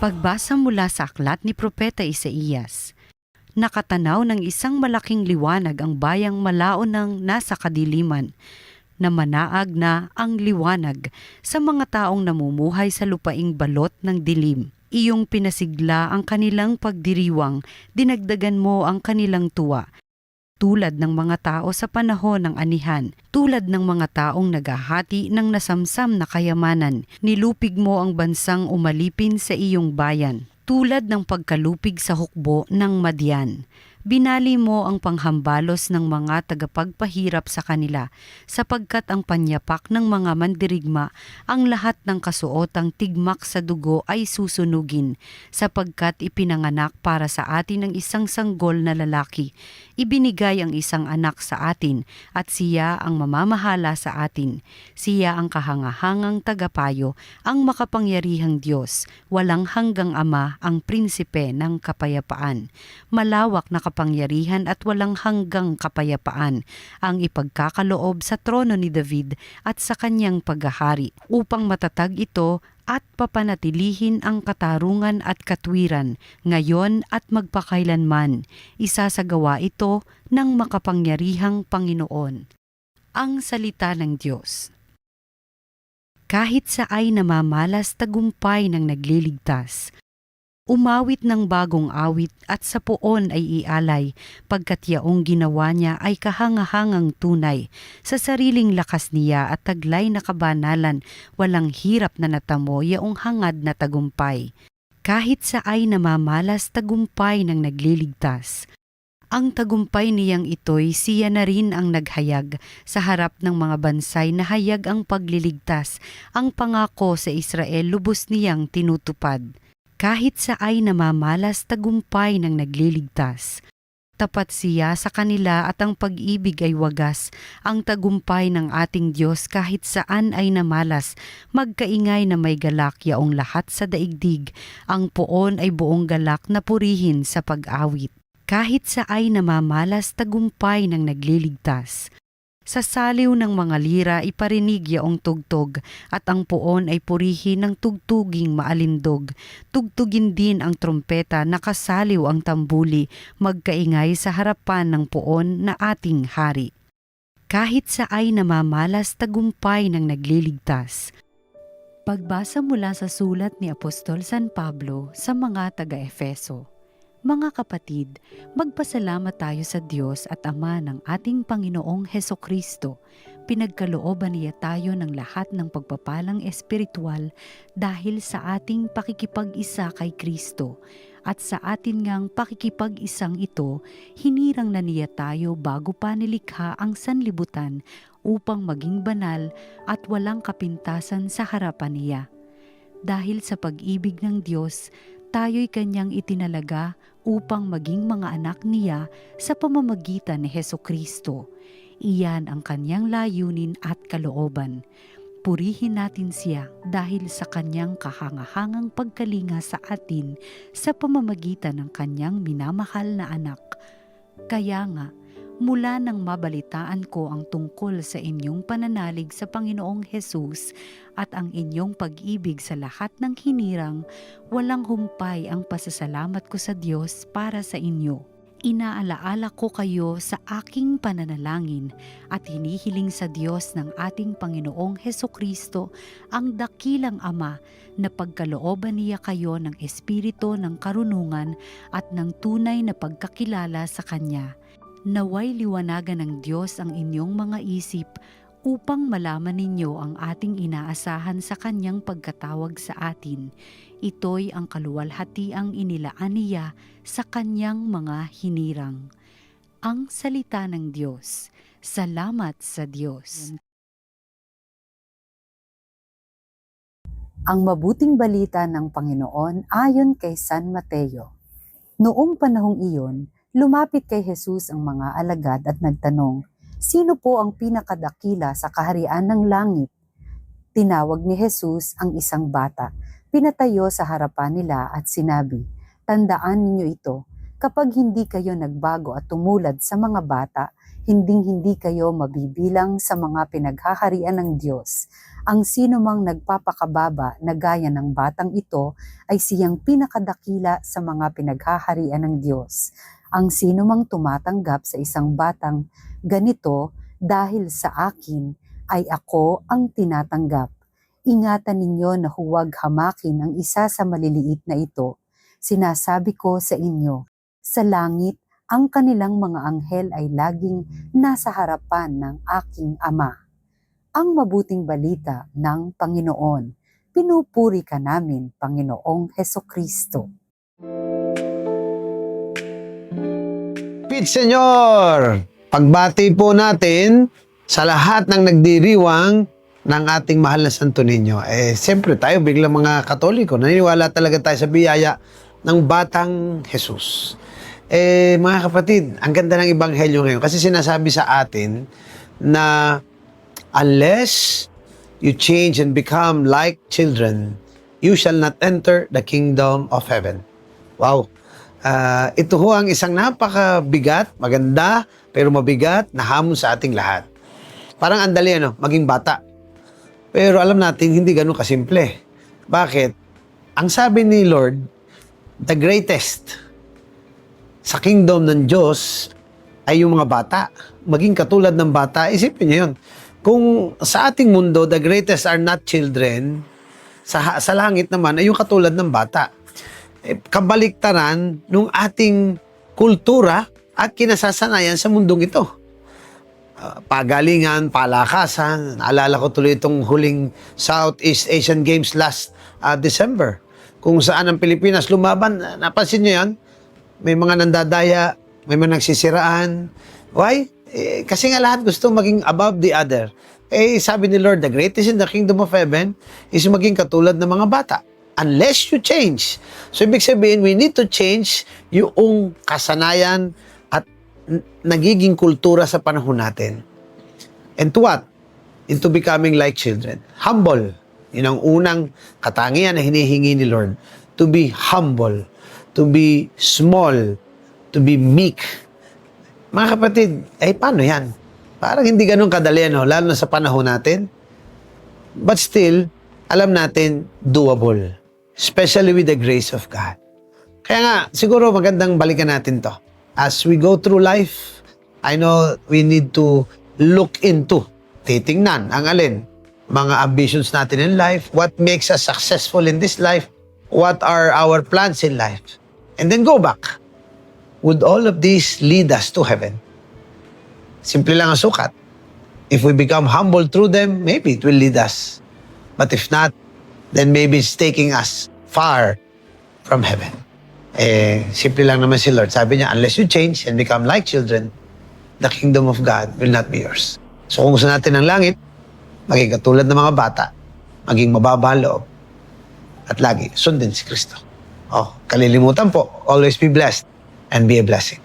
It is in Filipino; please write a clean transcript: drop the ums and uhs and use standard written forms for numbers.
Pagbasa mula sa aklat ni Propeta Isaías, nakatanaw ng isang malaking liwanag ang bayang malao ng nasa kadiliman, na manaag na ang liwanag sa mga taong namumuhay sa lupaing balot ng dilim. Iyong pinasigla ang kanilang pagdiriwang, dinagdagan mo ang kanilang tuwa. Tulad ng mga tao sa panahon ng anihan, tulad ng mga taong naghahati ng nasamsam na kayamanan, nilupig mo ang bansang umalipin sa iyong bayan. Tulad ng pagkalupig sa hukbo ng Madian, binali mo ang panghambalos ng mga tagapagpahirap sa kanila, sapagkat ang panyapak ng mga mandirigma, ang lahat ng kasuotang tigmak sa dugo ay susunugin, sapagkat ipinanganak para sa atin ang isang sanggol na lalaki. Ibinigay ang isang anak sa atin, at siya ang mamamahala sa atin. Siya ang kahangahangang tagapayo, ang makapangyarihang Diyos, walang hanggang Ama, ang prinsipe ng kapayapaan. Malawak na kapangyarihan at walang hanggang kapayapaan ang ipagkakaloob sa trono ni David at sa kanyang paghahari, upang matatag ito at papanatilihin ang katarungan at katwiran, ngayon at magpakailanman. Isasagawa ito ng makapangyarihang Panginoon. Ang salita ng Diyos. Kahit sa ay namamalas tagumpay ng nagliligtas, umawit ng bagong awit at sa poon ay ialay, pagkat yaong ginawa niya ay kahangahangang tunay. Sa sariling lakas niya at taglay na kabanalan, walang hirap na natamo yaong hangad na tagumpay. Kahit sa ay namamalas tagumpay ng nagliligtas, ang tagumpay niyang ito'y siya na rin ang naghayag sa harap ng mga bansay na hayag ang pagliligtas. Ang pangako sa Israel lubos niyang tinutupad. Kahit sa ay namamalas tagumpay ng nagliligtas, tapat siya sa kanila at ang pag-ibig ay wagas. Ang tagumpay ng ating Diyos kahit saan ay namalas, magkaingay na may galak yaong lahat sa daigdig. Ang poon ay buong galak na purihin sa pag-awit. Kahit sa ay namamalas tagumpay ng nagliligtas, sa saliw ng mga lira iparinig yaong tugtog, at ang poon ay purihin ng tugtuging maalindog. Tugtugin din ang trompeta, nakasaliw ang tambuli, magkaingay sa harapan ng poon na ating hari. Kahit sa ay namamalas tagumpay ng nagliligtas. Pagbasa mula sa sulat ni Apostol San Pablo sa mga taga-Efeso. Mga kapatid, magpasalamat tayo sa Diyos at Ama ng ating Panginoong Hesukristo. Pinagkalooban niya tayo ng lahat ng pagpapalang espiritual dahil sa ating pakikipag-isa kay Kristo. At sa atin ngang pakikipag-isang ito, hinirang na niya tayo bago pa nilikha ang sanlibutan upang maging banal at walang kapintasan sa harapan niya. Dahil sa pag-ibig ng Diyos, tayo'y kanyang itinalaga upang maging mga anak niya sa pamamagitan ni Hesukristo. Iyan ang kanyang layunin at kalooban. Purihin natin siya dahil sa kanyang kahangahangang pagkalinga sa atin sa pamamagitan ng kanyang minamahal na anak. Kaya nga, mula nang mabalitaan ko ang tungkol sa inyong pananalig sa Panginoong Hesus at ang inyong pag-ibig sa lahat ng hinirang, walang humpay ang pasasalamat ko sa Diyos para sa inyo. Inaalaala ko kayo sa aking pananalangin at hinihiling sa Diyos ng ating Panginoong Hesukristo, ang dakilang Ama, na pagkalooban niya kayo ng espiritu ng karunungan at ng tunay na pagkakilala sa Kanya. Naway liwanagan ng Diyos ang inyong mga isip upang malaman ninyo ang ating inaasahan sa Kanyang pagkatawag sa atin. Ito'y ang kaluwalhatiang inilaan niya sa Kanyang mga hinirang. Ang salita ng Diyos. Salamat sa Diyos. Ang mabuting balita ng Panginoon ayon kay San Mateo. Noong panahong iyon, lumapit kay Jesus ang mga alagad at nagtanong, "Sino po ang pinakadakila sa kaharian ng langit?" Tinawag ni Jesus ang isang bata, pinatayo sa harapan nila at sinabi, "Tandaan ninyo ito, kapag hindi kayo nagbago at tumulad sa mga bata, hinding-hindi kayo mabibilang sa mga pinaghaharian ng Diyos. Ang sino mang nagpapakababa na gaya ng batang ito ay siyang pinakadakila sa mga pinaghaharian ng Diyos. Ang sino mang tumatanggap sa isang batang ganito dahil sa akin ay ako ang tinatanggap. Ingatan ninyo na huwag hamakin ang isa sa maliliit na ito. Sinasabi ko sa inyo, sa langit, ang kanilang mga anghel ay laging nasa harapan ng aking Ama. Ang mabuting balita ng Panginoon. Pinupuri ka namin, Panginoong Hesukristo. Pit Senyor! Pagbati po natin sa lahat ng nagdiriwang ng ating mahal na Santo Niño. Siyempre tayo biglang mga Katoliko, naniniwala talaga tayo sa biyaya ng batang Jesus. Mga kapatid, ang ganda ng Ebanghelyo ngayon kasi sinasabi sa atin na unless you change and become like children, you shall not enter the kingdom of heaven. Wow! Ito ho ang isang napakabigat, maganda, pero mabigat na hamon sa ating lahat. Parang andali, maging bata. Pero alam natin, hindi ganun kasimple. Bakit? Ang sabi ni Lord, the greatest sa kingdom ng Diyos ay yung mga bata. Maging katulad ng bata, isipin niyo yun. Kung sa ating mundo, the greatest are not children, sa langit naman ay yung katulad ng bata. Kabaliktaran ng ating kultura at kinasasanayan sa mundong ito. Pagalingan, palakasan. Naalala ko tuloy itong huling Southeast Asian Games last December. Kung saan ang Pilipinas lumaban, napansin niyo yan? May mga nandadaya, may mga nagsisiraan. Why? Kasi nga lahat gusto maging above the other. Sabi ni Lord, the greatest in the kingdom of heaven is maging katulad ng mga bata. Unless you change. So, ibig sabihin, we need to change yung kasanayan at nagiging kultura sa panahon natin. And to what? Into becoming like children. Humble. Yun ang unang katangian na hinihingi ni Lord. To be humble. To be small. To be meek. Mga kapatid, paano yan? Parang hindi ganun kadali, lalo na sa panahon natin. But still, alam natin, doable. Especially with the grace of God. Kaya nga, siguro magandang balikan natin to. As we go through life, I know we need to look into, titingnan ang alin, mga ambitions natin in life, what makes us successful in this life, what are our plans in life, and then go back. Would all of these lead us to heaven? Simple lang ang sukat. If we become humble through them, maybe it will lead us. But if not, then maybe it's taking us far from heaven. Simple lang naman si Lord. Sabi niya, unless you change and become like children, the kingdom of God will not be yours. So kung gusto natin ng langit, maging katulad ng mga bata, maging mababa ang loob, at lagi sundin si Kristo. Kalilimutan po, always be blessed and be a blessing.